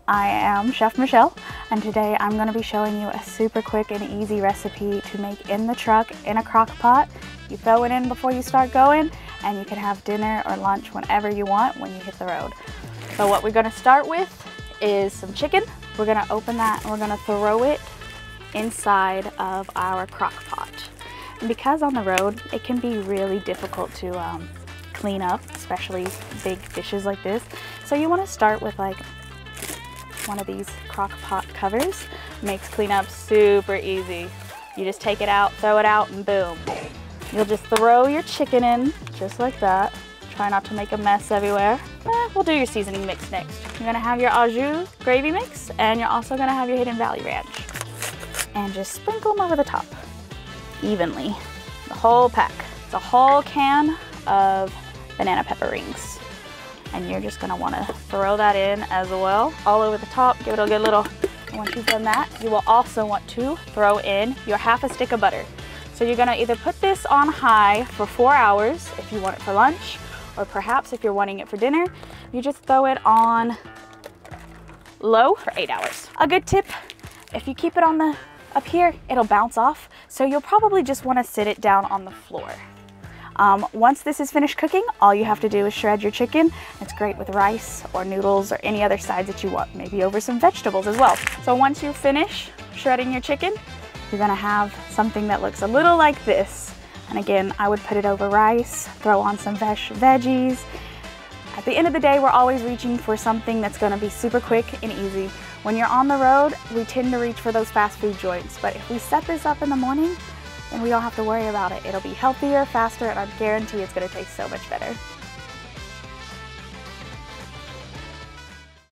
I am Chef Michelle, and today I'm going to be showing you a super quick and easy recipe to make in the truck in a crock pot. You throw it in before you start going, and you can have dinner or lunch whenever you want when you hit the road. So what we're going to start with is some chicken. We're going to open that and we're going to throw it inside of our crock pot. And because on the road, it can be really difficult to clean up, especially big dishes like this. So you want to start with like one of these crock pot covers. Makes cleanup super easy. You just take it out, throw it out, and boom. You'll just throw your chicken in just like that. Try not to make a mess everywhere. We'll do your seasoning mix next. You're gonna have your au jus gravy mix, and you're also gonna have your Hidden Valley Ranch. And just sprinkle them over the top evenly. The whole pack. It's a whole can of banana pepper rings. And you're just gonna wanna throw that in as well, all over the top. Give it a good little, once you've done that, you will also want to throw in your half a stick of butter. So you're gonna either put this on high for 4 hours if you want it for lunch, or perhaps if you're wanting it for dinner, you just throw it on low for 8 hours. A good tip, if you keep it on the up here, it'll bounce off. So you'll probably just wanna sit it down on the floor. Once this is finished cooking, all you have to do is shred your chicken. It's great with rice or noodles or any other sides that you want, maybe over some vegetables as well. So once you finish shredding your chicken, you're gonna have something that looks a little like this. And again, I would put it over rice, throw on some veggies. At the end of the day, we're always reaching for something that's gonna be super quick and easy. When you're on the road, we tend to reach for those fast food joints, but if we set this up in the morning, then we don't have to worry about it. It'll be healthier, faster, and I guarantee it's gonna taste so much better.